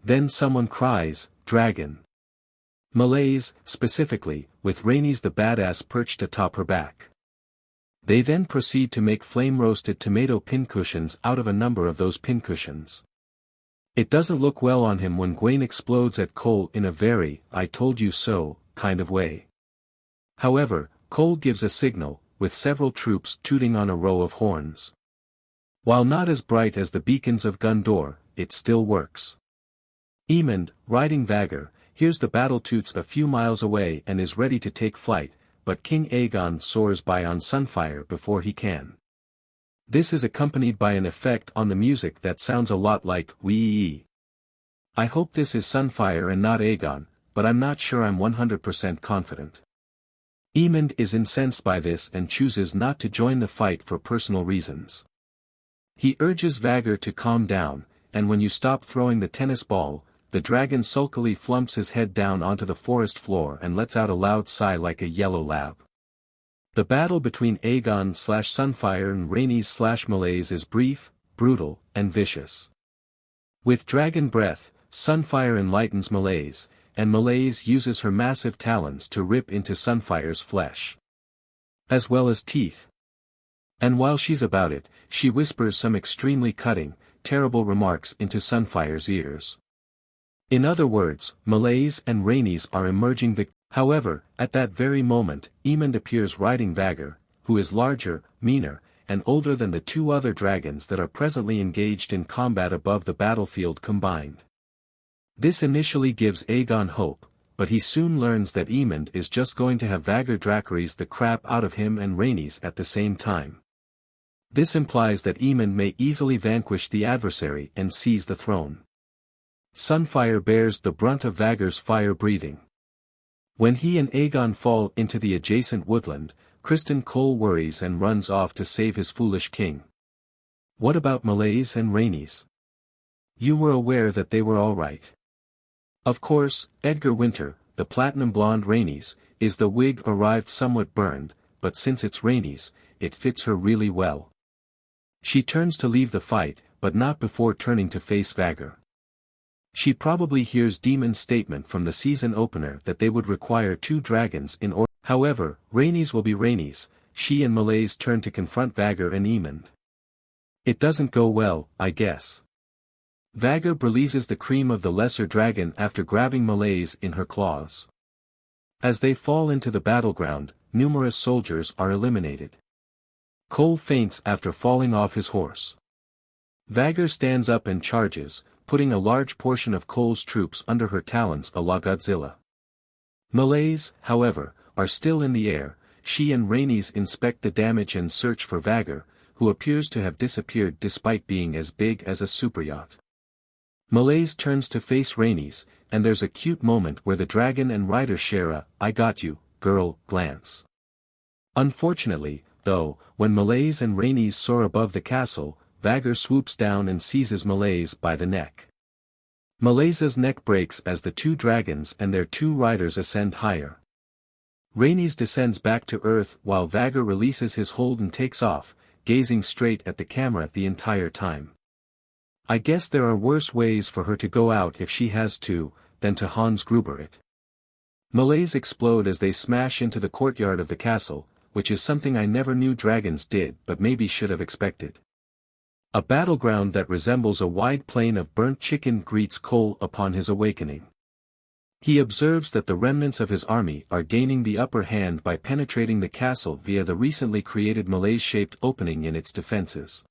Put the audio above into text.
Then someone cries, "Dragon!" Meleys, specifically, with Rhaenys the badass perched atop her back. They then proceed to make flame-roasted tomato pincushions out of a number of those pincushions. It doesn't look well on him when Gwaine explodes at Cole in a very "I told you so" kind of way. However, Cole gives a signal, with several troops tooting on a row of horns. While not as bright as the beacons of Gondor, it still works. Aemond, riding Vhagar, hears the battle toots a few miles away and is ready to take flight, but King Aegon soars by on Sunfyre before he can. This is accompanied by an effect on the music that sounds a lot like "wee." I hope this is Sunfyre and not Aegon, but I'm not sure. I'm 100% confident. Aemond is incensed by this and chooses not to join the fight for personal reasons. He urges Vhagar to calm down, and when you stop throwing the tennis ball, the dragon sulkily flumps his head down onto the forest floor and lets out a loud sigh like a yellow lab. The battle between Aegon/Sunfyre and Rhaenys/Meleys is brief, brutal, and vicious. With dragon breath, Sunfyre enlightens Meleys, and Meleys uses her massive talons to rip into Sunfyre's flesh. As well as teeth. And while she's about it, she whispers some extremely cutting, terrible remarks into Sunfyre's ears. In other words, Meleys and Rhaenys are emerging victorious. However, at that very moment, Aemond appears riding Vhagar, who is larger, meaner, and older than the two other dragons that are presently engaged in combat above the battlefield combined. This initially gives Aegon hope, but he soon learns that Aemond is just going to have Vhagar dracarys the crap out of him and Rhaenys at the same time. This implies that Aemond may easily vanquish the adversary and seize the throne. Sunfyre bears the brunt of Vhagar's fire-breathing. When he and Aegon fall into the adjacent woodland, Criston Cole worries and runs off to save his foolish king. What about Meleys and Rhaenys? You were aware that they were all right. Of course, Edgar Winter, the platinum-blonde Rhaenys, is the wig arrived somewhat burned, but since it's Rhaenys, it fits her really well. She turns to leave the fight, but not before turning to face Vhagar. She probably hears Daemon's statement from the season opener that they would require 2 dragons in order. However, Rhaenys will be Rhaenys. She and Meleys turn to confront Vhagar and Aemond. It doesn't go well, I guess. Vhagar releases the cream of the lesser dragon after grabbing Meleys in her claws. As they fall into the battleground, numerous soldiers are eliminated. Cole faints after falling off his horse. Vhagar stands up and charges, putting a large portion of Cole's troops under her talons a la Godzilla. Meleys, however, are still in the air. She and Rhaenys inspect the damage and search for Vhagar, who appears to have disappeared despite being as big as a superyacht. Meleys turns to face Rhaenys, and there's a cute moment where the dragon and rider share a "I got you, girl" glance. Unfortunately, though, when Meleys and Rhaenys soar above the castle, Vhagar swoops down and seizes Meleys by the neck. Meleys' neck breaks as the 2 dragons and their 2 riders ascend higher. Rhaenys descends back to earth while Vhagar releases his hold and takes off, gazing straight at the camera the entire time. I guess there are worse ways for her to go out if she has to, than to Hans Gruber it. Meleys explode as they smash into the courtyard of the castle, which is something I never knew dragons did but maybe should have expected. A battleground that resembles a wide plain of burnt chicken greets Cole upon his awakening. He observes that the remnants of his army are gaining the upper hand by penetrating the castle via the recently created Meleys-shaped opening in its defenses.